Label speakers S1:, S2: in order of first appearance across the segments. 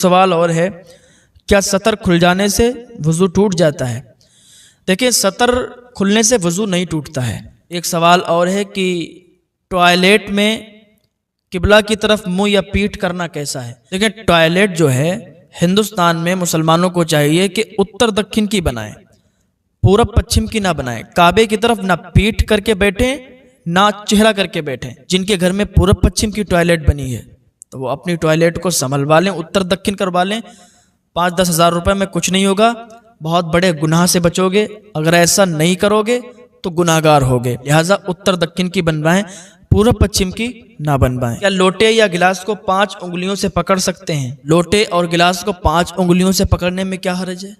S1: سوال اور ہے، کیا سطر کھل جانے سے وضو ٹوٹ جاتا ہے؟ دیکھیں، سطر کھلنے سے وضو نہیں ٹوٹتا ہے۔ ایک سوال اور ہے کہ ٹوائلٹ میں قبلہ کی طرف منہ یا پیٹھ کرنا کیسا ہے؟ دیکھیں، ٹوائلٹ جو ہے ہندوستان میں مسلمانوں کو چاہیے کہ اتر دکن کی بنائیں، پورب پچھم کی نہ بنائیں، کعبے کی طرف نہ پیٹھ کر کے بیٹھیں نہ چہرہ کر کے بیٹھیں۔ جن کے گھر میں پورب پچھم کی ٹوائلٹ بنی ہے تو وہ اپنی ٹوائلٹ کو سنبھلوا لیں، اتر دکن کروا لیں۔ 5-10 ہزار روپے میں کچھ نہیں ہوگا، بہت بڑے گناہ سے بچو گے۔ اگر ایسا نہیں کرو گے تو گناہ گار ہوگے، لہٰذا اتر دکن کی بنوائیں، پورب پچھم کی نہ بنوائیں۔ کیا لوٹے یا گلاس کو 5 انگلیوں سے پکڑ سکتے ہیں؟ لوٹے اور گلاس کو 5 انگلیوں سے پکڑنے میں کیا حرج ہے؟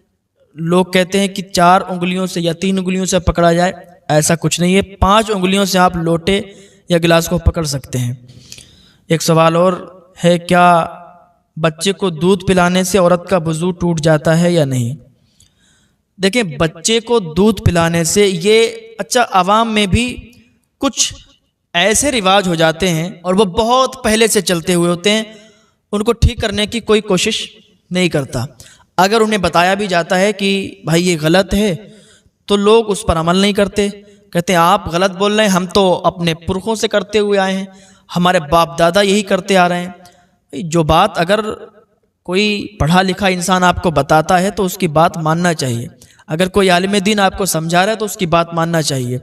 S1: لوگ کہتے ہیں کہ 4 انگلیوں سے یا 3 انگلیوں سے پکڑا جائے، ایسا کچھ نہیں ہے۔ 5 انگلیوں سے آپ لوٹے یا گلاس کو پکڑ سکتے ہیں۔ ایک سوال اور ہے، کیا بچے کو دودھ پلانے سے عورت کا وضو ٹوٹ جاتا ہے یا نہیں؟ دیکھیں، بچے کو دودھ پلانے سے یہ عوام میں بھی کچھ ایسے رواج ہو جاتے ہیں اور وہ بہت پہلے سے چلتے ہوئے ہوتے ہیں، ان کو ٹھیک کرنے کی کوئی کوشش نہیں کرتا۔ اگر انہیں بتایا بھی جاتا ہے کہ بھائی یہ غلط ہے تو لوگ اس پر عمل نہیں کرتے، کہتے ہیں آپ غلط بول رہے ہیں، ہم تو اپنے پرخوں سے کرتے ہوئے آئے ہیں، ہمارے باپ دادا یہی کرتے آ رہے ہیں۔ جو بات اگر کوئی پڑھا لکھا انسان آپ کو بتاتا ہے تو اس کی بات ماننا چاہیے، اگر کوئی عالم دین آپ کو سمجھا رہا ہے تو اس کی بات ماننا چاہیے۔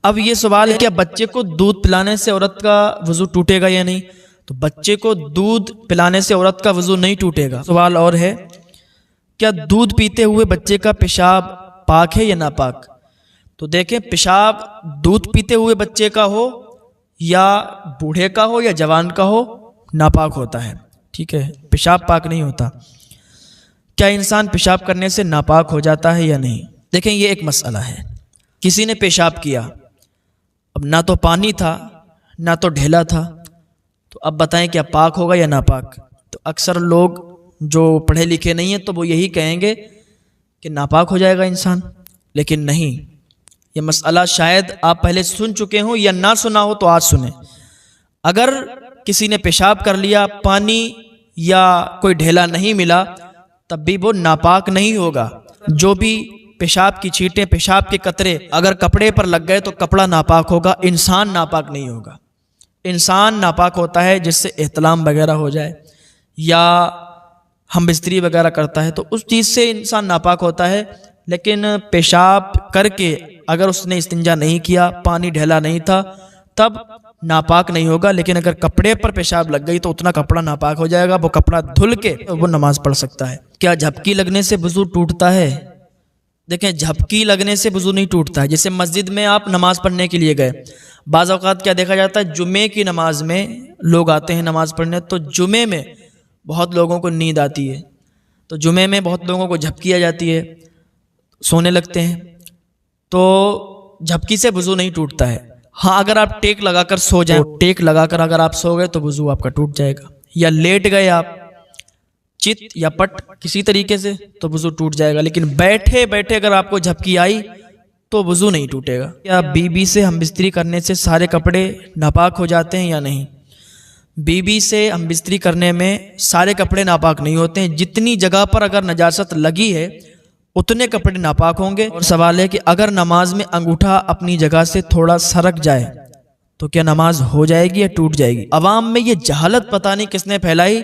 S1: اب یہ سوال ہے، کیا بچے کو دودھ پلانے سے عورت کا وضو ٹوٹے گا یا نہیں؟ تو بچے کو دودھ پلانے سے عورت کا وضو نہیں ٹوٹے گا۔ سوال اور ہے، کیا دودھ پیتے ہوئے بچے کا پیشاب پاک ہے یا ناپاک؟ تو دیکھیں، پیشاب دودھ پیتے ہوئے بچے کا ہو یا بوڑھے کا ہو یا جوان کا ہو، ناپاک ہوتا ہے، ٹھیک ہے، پیشاب پاک نہیں ہوتا۔ کیا انسان پیشاب کرنے سے ناپاک ہو جاتا ہے یا نہیں؟ دیکھیں، یہ ایک مسئلہ ہے۔ کسی نے پیشاب کیا، اب نہ تو پانی تھا نہ تو ڈھیلا تھا، تو اب بتائیں کیا پاک ہوگا یا ناپاک؟ تو اکثر لوگ جو پڑھے لکھے نہیں ہیں تو وہ یہی کہیں گے کہ ناپاک ہو جائے گا انسان، لیکن نہیں، یہ مسئلہ شاید آپ پہلے سن چکے ہوں یا نہ سنا ہو تو آج سنیں۔ اگر کسی نے پیشاب کر لیا، پانی یا کوئی ڈھیلا نہیں ملا، تب بھی وہ ناپاک نہیں ہوگا۔ جو بھی پیشاب کی چھینٹیں، پیشاب کے قطرے اگر کپڑے پر لگ گئے تو کپڑا ناپاک ہوگا، انسان ناپاک نہیں ہوگا۔ انسان ناپاک ہوتا ہے جس سے احتلام وغیرہ ہو جائے یا ہم بستری وغیرہ کرتا ہے تو اس چیز سے انسان ناپاک ہوتا ہے، لیکن پیشاب کر کے اگر اس نے استنجا نہیں کیا، پانی ڈھیلا نہیں تھا، تب ناپاک نہیں ہوگا۔ لیکن اگر کپڑے پر پیشاب لگ گئی تو اتنا کپڑا ناپاک ہو جائے گا، وہ کپڑا دھل کے وہ نماز پڑھ سکتا ہے۔ کیا جھپکی لگنے سے وضو ٹوٹتا ہے؟ دیکھیں، جھپکی لگنے سے وضو نہیں ٹوٹتا ہے۔ جیسے مسجد میں آپ نماز پڑھنے کے لیے گئے، بعض اوقات کیا دیکھا جاتا ہے، جمعے کی نماز میں لوگ آتے ہیں نماز پڑھنے، تو جمعے میں بہت لوگوں کو نیند آتی ہے، تو جمعے میں بہت لوگوں کو جھپکی آ جاتی ہے، سونے لگتے ہیں، تو جھپکی سے وضو نہیں ٹوٹتا ہے۔ ہاں، اگر آپ ٹیک لگا کر سو جائیں، ٹیک لگا کر اگر آپ سو گئے تو وضو آپ کا ٹوٹ جائے گا، یا لیٹ گئے آپ چت یا پٹ کسی طریقے سے تو وضو ٹوٹ جائے گا، لیکن بیٹھے بیٹھے اگر آپ کو جھپکی آئی تو وضو نہیں ٹوٹے گا۔ کیا بیوی سے ہم بستری کرنے سے سارے کپڑے ناپاک ہو جاتے ہیں یا نہیں؟ بیوی سے ہم بستری کرنے میں سارے کپڑے ناپاک نہیں ہوتے ہیں، جتنی جگہ پر اگر نجاست لگی ہے اتنے کپڑے ناپاک ہوں گے۔ اور سوال ہے کہ اگر نماز میں انگوٹھا اپنی جگہ سے تھوڑا سرک جائے تو کیا نماز ہو جائے گی یا ٹوٹ جائے گی؟ عوام میں یہ جہالت پتہ نہیں کس نے پھیلائی،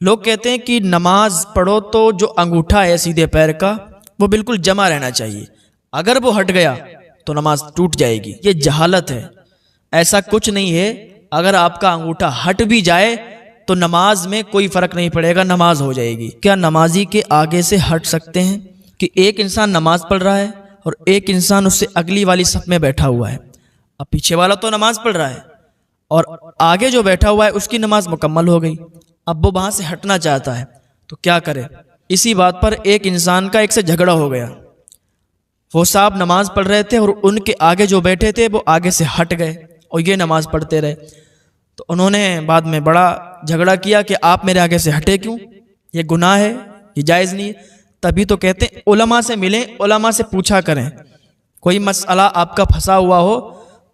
S1: لوگ کہتے ہیں کہ نماز پڑھو تو جو انگوٹھا ہے سیدھے پیر کا وہ بالکل جمع رہنا چاہیے، اگر وہ ہٹ گیا تو نماز ٹوٹ جائے گی۔ یہ جہالت ہے، ایسا کچھ نہیں ہے۔ اگر آپ کا انگوٹھا ہٹ بھی جائے تو نماز میں کوئی فرق نہیں پڑے گا، نماز ہو جائے گی۔ کیا نمازی کے آگے سے ہٹ سکتے ہیں؟ کہ ایک انسان نماز پڑھ رہا ہے اور ایک انسان اس سے اگلی والی صف میں بیٹھا ہوا ہے، اب پیچھے والا تو نماز پڑھ رہا ہے اور آگے جو بیٹھا ہوا ہے اس کی نماز مکمل ہو گئی، اب وہ وہاں سے ہٹنا چاہتا ہے تو کیا کرے؟ اسی بات پر ایک انسان کا ایک سے جھگڑا ہو گیا، وہ صاحب نماز پڑھ رہے تھے اور ان کے آگے جو بیٹھے تھے وہ آگے سے ہٹ گئے اور یہ نماز پڑھتے رہے، تو انہوں نے بعد میں بڑا جھگڑا کیا کہ آپ میرے آگے سے ہٹے کیوں، یہ گناہ ہے، یہ جائز نہیں ہے۔ تبھی تو کہتے ہیں علماء سے ملیں، علماء سے پوچھا کریں، کوئی مسئلہ آپ کا پھنسا ہوا ہو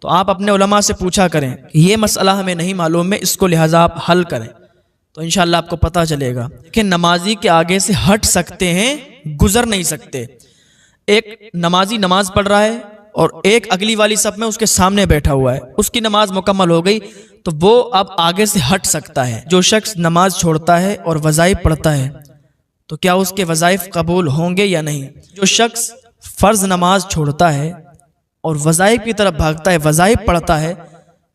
S1: تو آپ اپنے علماء سے پوچھا کریں، یہ مسئلہ ہمیں نہیں معلوم ہے، اس کو لہٰذا آپ حل کریں۔ تو انشاءاللہ آپ کو پتہ چلے گا کہ نمازی کے آگے سے ہٹ سکتے ہیں، گزر نہیں سکتے۔ ایک نمازی نماز پڑھ رہا ہے اور ایک اگلی والی صف میں اس کے سامنے بیٹھا ہوا ہے، اس کی نماز مکمل ہو گئی تو وہ اب آگے سے ہٹ سکتا ہے۔ جو شخص نماز چھوڑتا ہے اور وظائف پڑھتا ہے تو کیا اس کے وظائف قبول ہوں گے یا نہیں؟ جو شخص فرض نماز چھوڑتا ہے اور وظائف کی طرف بھاگتا ہے، وظائف پڑھتا ہے،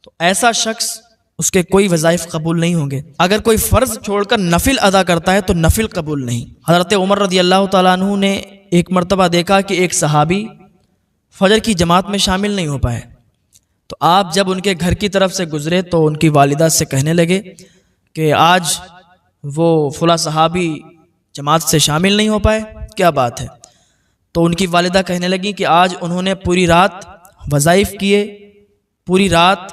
S1: تو ایسا شخص اس کے کوئی وظائف قبول نہیں ہوں گے۔ اگر کوئی فرض چھوڑ کر نفل ادا کرتا ہے تو نفل قبول نہیں۔ حضرت عمر رضی اللہ تعالیٰ عنہ نے ایک مرتبہ دیکھا کہ ایک صحابی فجر کی جماعت میں شامل نہیں ہو پائے، تو آپ جب ان کے گھر کی طرف سے گزرے تو ان کی والدہ سے کہنے لگے کہ آج وہ فلاں صحابی جماعت سے شامل نہیں ہو پائے، کیا بات ہے؟ تو ان کی والدہ کہنے لگی کہ آج انہوں نے پوری رات وظائف کیے، پوری رات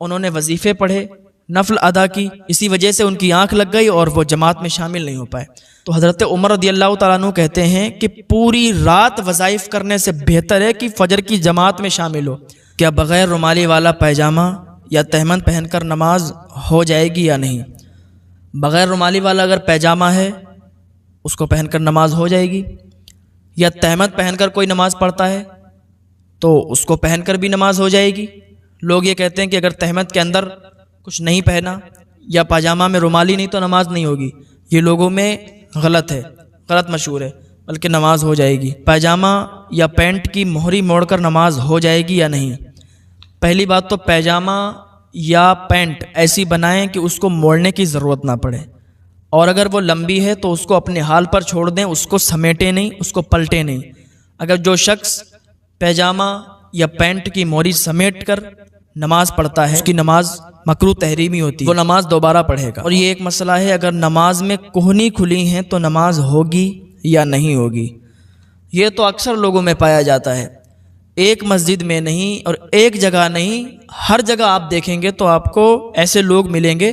S1: انہوں نے وظیفے پڑھے، نفل ادا کی، اسی وجہ سے ان کی آنکھ لگ گئی اور وہ جماعت میں شامل نہیں ہو پائے۔ تو حضرت عمر رضی اللہ تعالیٰ عنہ کہتے ہیں کہ پوری رات وظائف کرنے سے بہتر ہے کہ فجر کی جماعت میں شامل ہو۔ کیا بغیر رومالی والا پیجامہ یا تہمد پہن کر نماز ہو جائے گی یا نہیں؟ بغیر رومالی والا اگر پیجامہ ہے اس کو پہن کر نماز ہو جائے گی، یا تہمد پہن کر کوئی نماز پڑھتا ہے تو اس کو پہن کر بھی نماز ہو جائے گی۔ لوگ یہ کہتے ہیں کہ اگر تہمد کے اندر کچھ نہیں پہنا یا پاجامہ میں رومالی نہیں تو نماز نہیں ہوگی، یہ لوگوں میں غلط ہے، غلط مشہور ہے، بلکہ نماز ہو جائے گی۔ پاجامہ یا پینٹ کی مہری موڑ کر نماز ہو جائے گی یا نہیں؟ پہلی بات تو پاجامہ یا پینٹ ایسی بنائیں کہ اس کو موڑنے کی ضرورت نہ پڑے، اور اگر وہ لمبی ہے تو اس کو اپنے حال پر چھوڑ دیں، اس کو سمیٹیں نہیں، اس کو پلٹیں نہیں۔ اگر جو شخص پاجامہ یا پینٹ کی موری سمیٹ کر نماز پڑھتا ہے اس کی نماز مکروہ تحریمی ہوتی ہے، وہ نماز دوبارہ پڑھے گا۔ اور یہ ایک مسئلہ ہے، اگر نماز میں کوہنی کھلی ہیں تو نماز ہوگی یا نہیں ہوگی؟ یہ تو اکثر لوگوں میں پایا جاتا ہے، ایک مسجد میں نہیں اور ایک جگہ نہیں، ہر جگہ آپ دیکھیں گے تو آپ کو ایسے لوگ ملیں گے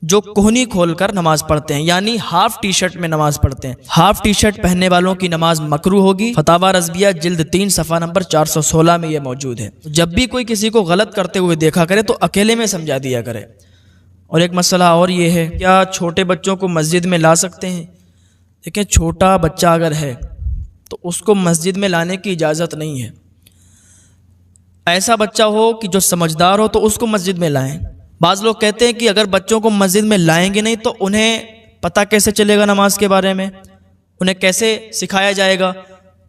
S1: جو کوہنی کھول کر نماز پڑھتے ہیں، یعنی ہاف ٹی شرٹ میں نماز پڑھتے ہیں۔ ہاف ٹی شرٹ پہننے والوں کی نماز مکروہ ہوگی۔ فتاوی رضویہ جلد 3 صفحہ نمبر 416 میں یہ موجود ہے۔ جب بھی کوئی کسی کو غلط کرتے ہوئے دیکھا کرے تو اکیلے میں سمجھا دیا کرے۔ اور ایک مسئلہ اور یہ ہے، کیا چھوٹے بچوں کو مسجد میں لا سکتے ہیں؟ دیکھیں، چھوٹا بچہ اگر ہے تو اس کو مسجد میں لانے کی اجازت نہیں ہے۔ ایسا بچہ ہو کہ جو سمجھدار ہو تو اس کو مسجد میں لائیں۔ بعض لوگ کہتے ہیں کہ اگر بچوں کو مسجد میں لائیں گے نہیں تو انہیں پتہ کیسے چلے گا نماز کے بارے میں، انہیں کیسے سکھایا جائے گا؟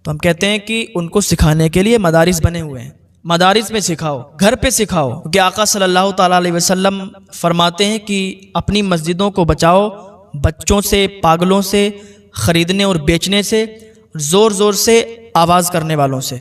S1: تو ہم کہتے ہیں کہ ان کو سکھانے کے لیے مدارس بنے ہوئے ہیں، مدارس میں سکھاؤ، گھر پہ سکھاؤ، کہ آقا صلی اللہ تعالیٰ علیہ وسلم فرماتے ہیں کہ اپنی مسجدوں کو بچاؤ بچوں سے، پاگلوں سے، خریدنے اور بیچنے سے، زور زور سے آواز کرنے والوں سے۔